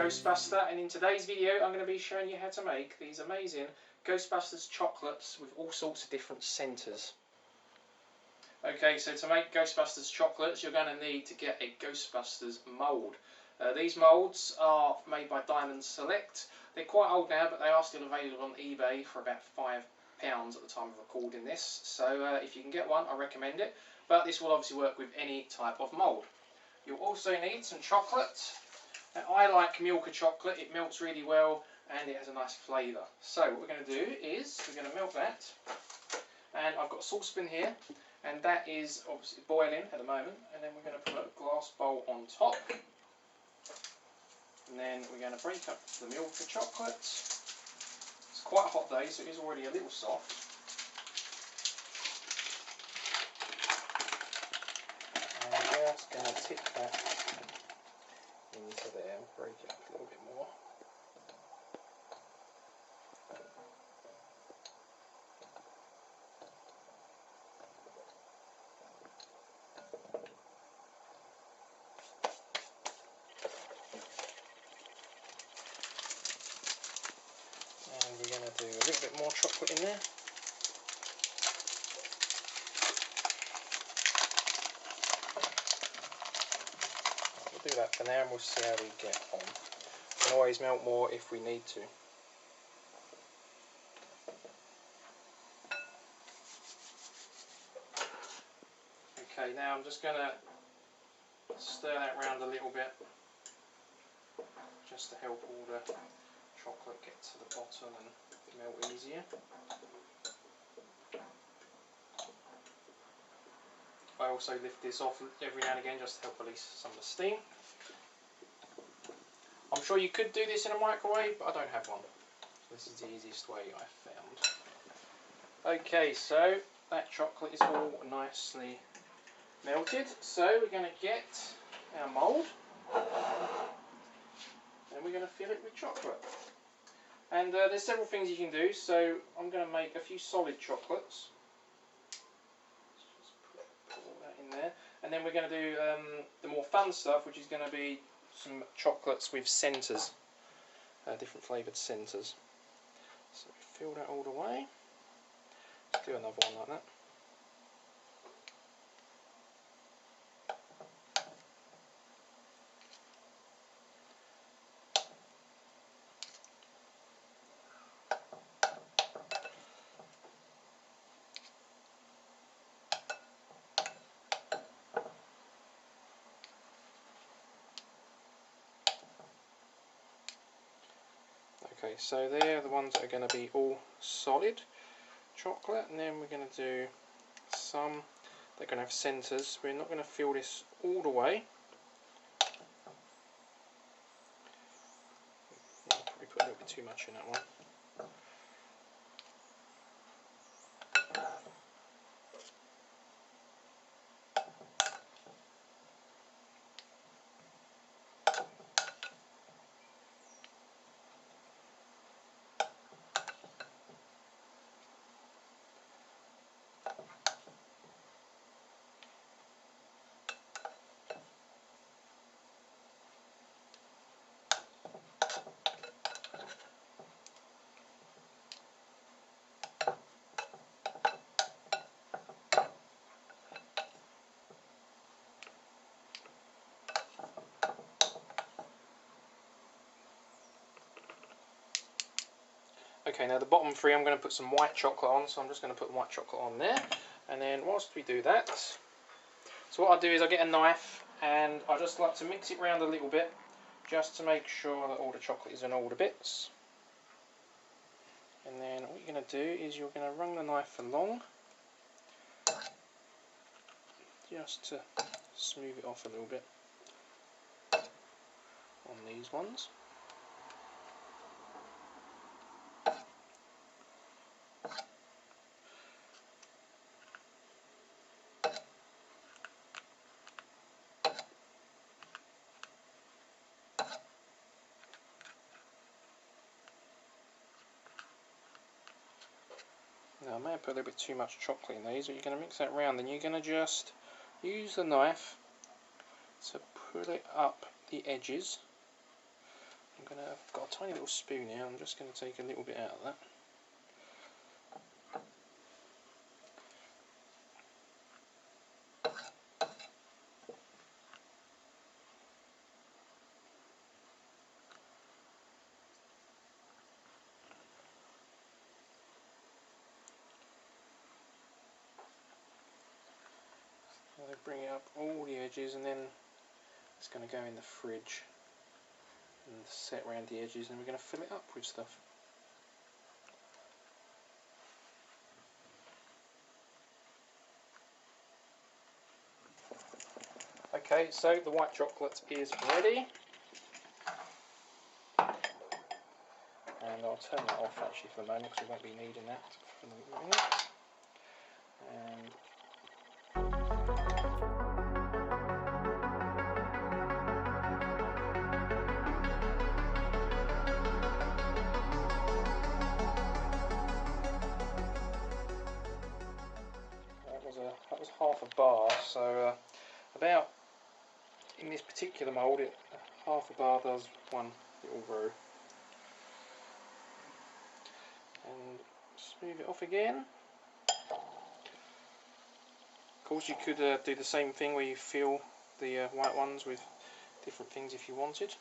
Ghostbuster, and in today's video I'm going to be showing you how to make these amazing Ghostbusters chocolates with all sorts of different centres. Okay, so to make Ghostbusters chocolates you're going to need to get a Ghostbusters mould. These moulds are made by Diamond Select. They're quite old now, but they are still available on eBay for about £5 at the time of recording this. So if you can get one, I recommend it. But this will obviously work with any type of mould. You'll also need some chocolate. Now, I like Milka chocolate, it melts really well and it has a nice flavour. So what we're going to do is we're going to melt that, and I've got a saucepan here and that is obviously boiling at the moment, and then we're going to put a glass bowl on top, and then we're going to break up the Milka chocolate. It's quite a hot day so it is already a little soft. And we're just going to tip that into there and break it up a little bit more. And we're going to do a little bit more chocolate in there. We'll do that for now and we'll see how we get on. We can always melt more if we need to. Okay, now I'm just going to stir that round a little bit just to help all the chocolate get to the bottom and melt easier. I also lift this off every now and again just to help release some of the steam. I'm sure you could do this in a microwave, but I don't have one. So this is the easiest way I've found. Okay, so that chocolate is all nicely melted. So we're going to get our mould and we're going to fill it with chocolate. And there's several things you can do. So I'm going to make a few solid chocolates. Just put all that in there. And then we're going to do the more fun stuff, which is going to be some chocolates with centres, different flavoured centres. So fill that all the way. Let's do another one like that. Okay, so they're the ones that are going to be all solid chocolate, and then we're going to do some that are going to have centres. We're not going to fill this all the way. I'll probably put a little bit too much in that one. Okay, now the bottom three I'm going to put some white chocolate on, so I'm just going to put white chocolate on there. And then whilst we do that, so what I do is I get a knife and I just like to mix it around a little bit just to make sure that all the chocolate is in all the bits. And then what you're going to do is you're going to run the knife along just to smooth it off a little bit on these ones. Now I may have put a little bit too much chocolate in these, but you're going to mix that around, and you're going to just use the knife to pull it up the edges I've got a tiny little spoon here, I'm just going to take a little bit out of that. So bring it up all the edges, and then it's going to go in the fridge and set around the edges, and we're going to fill it up with stuff. Okay, so the white chocolate is ready, and I'll turn that off actually for the moment because we won't be needing that for a minute. And that was half a bar, so about in this particular mould, half a bar does one little row. And smooth it off again. Of course, you could do the same thing where you fill the white ones with different things if you wanted.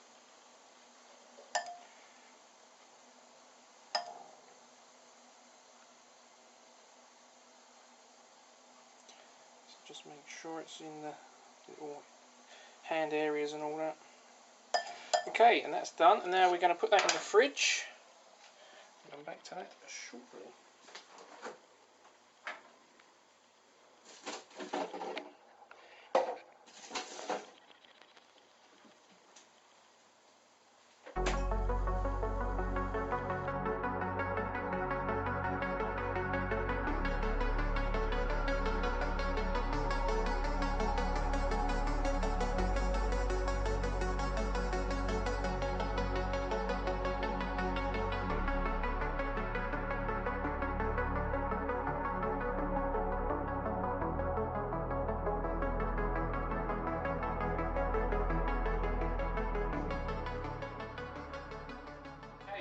So just make sure it's in the little hand areas and all that. Okay, and that's done, and now we're going to put that in the fridge. I'll come back to that shortly.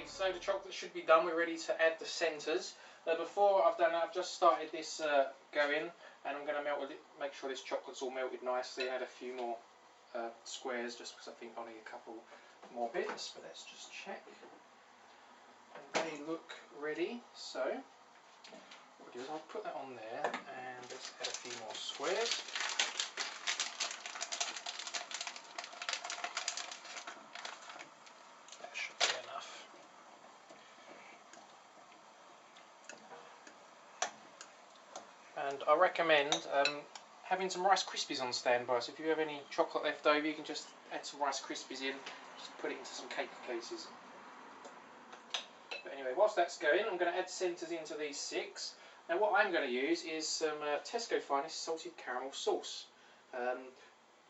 So the chocolate should be done, we're ready to add the centres. Before I've done that, I've just started this going, and I'm going to make sure this chocolate's all melted nicely, add a few more squares just because I think I'll need a couple more bits, but let's just check. And they look ready, so what I'll do is I'll put that on there and let's add a few more squares. That should be enough. And I recommend having some Rice Krispies on standby, so if you have any chocolate left over, you can just add some Rice Krispies in, just put it into some cake cases. But anyway, whilst that's going, I'm going to add centres into these 6. Now what I'm going to use is some Tesco Finest salted caramel sauce.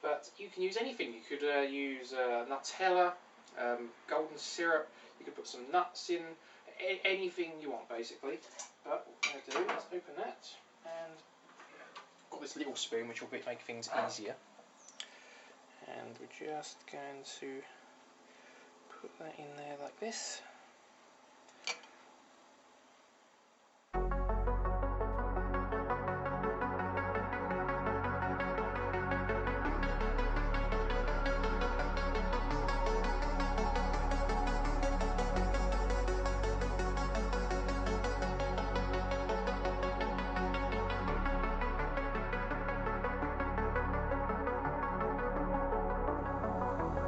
But you can use anything. You could use Nutella, golden syrup, you could put some nuts in, anything you want basically. But what I'm going to do is open that. And I've got this little spoon which will make things easier, and we're just going to put that in there like this.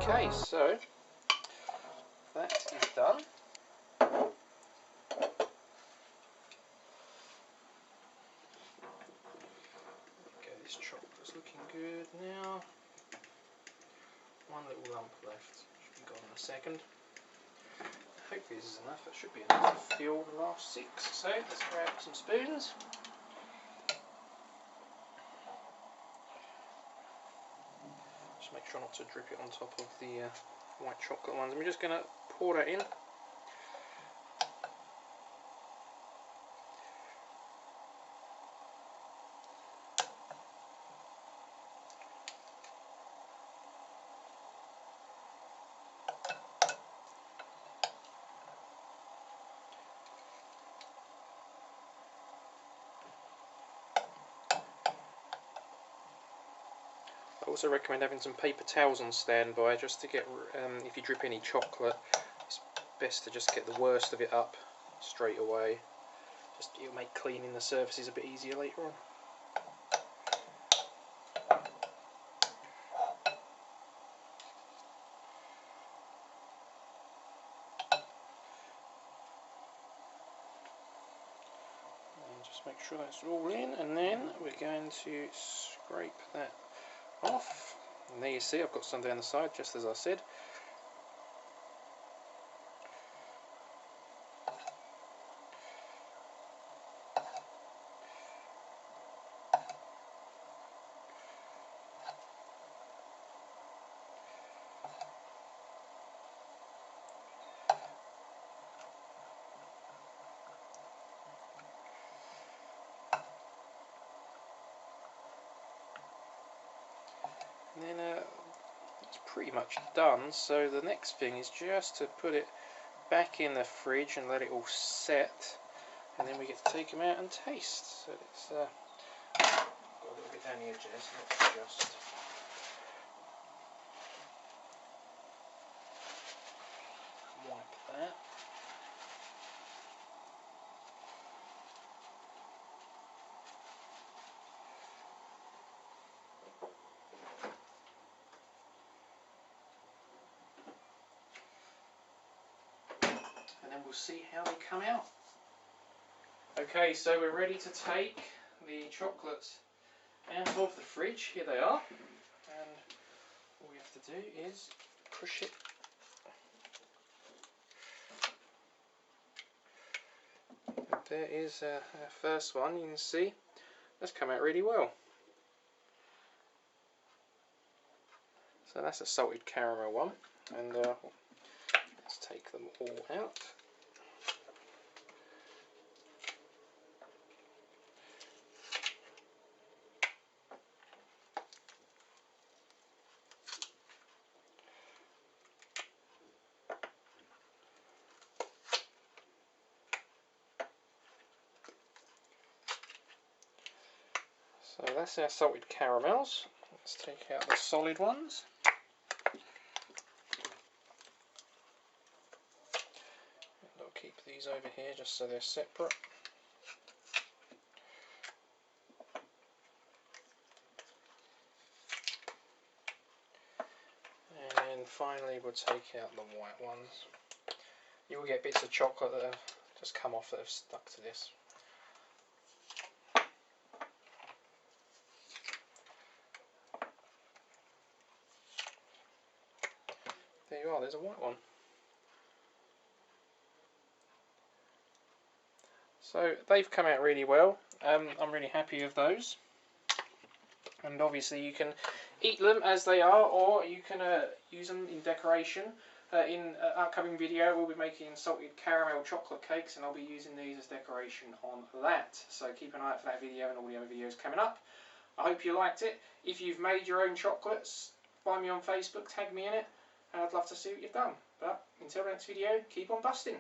Okay, so that is done. Okay, this chocolate's looking good now. One little lump left, should be gone in a second. Hopefully this is enough, that should be enough to fill the last 6. So let's grab some spoons. Just make sure not to drip it on top of the white chocolate ones. And we're just going to pour that in. I also recommend having some paper towels on standby, just to get, if you drip any chocolate, it's best to just get the worst of it up straight away. Just, it'll make cleaning the surfaces a bit easier later on. And just make sure that's all in, and then we're going to scrape that off. And there you see, I've got some down the side, just as I said. And then it's pretty much done, so the next thing is just to put it back in the fridge and let it all set, and then we get to take them out and taste. So it's got a little bit down the edge there, so let's just wipe that. And then we'll see how they come out. Okay, so we're ready to take the chocolates out of the fridge. Here they are, and all we have to do is push it . There is our first one. You can see that's come out really well. So that's a salted caramel one, and let's take them all out. So that's our salted caramels. Let's take out the solid ones. And I'll keep these over here just so they're separate. And then finally we'll take out the white ones. You will get bits of chocolate that have just come off that have stuck to this. There you are, there's a white one. So they've come out really well. I'm really happy with those. And obviously you can eat them as they are, or you can use them in decoration. In an upcoming video we'll be making salted caramel chocolate cakes, and I'll be using these as decoration on that. So keep an eye out for that video and all the other videos coming up. I hope you liked it. If you've made your own chocolates, find me on Facebook, tag me in it, and I'd love to see what you've done. But until the next video, keep on busting.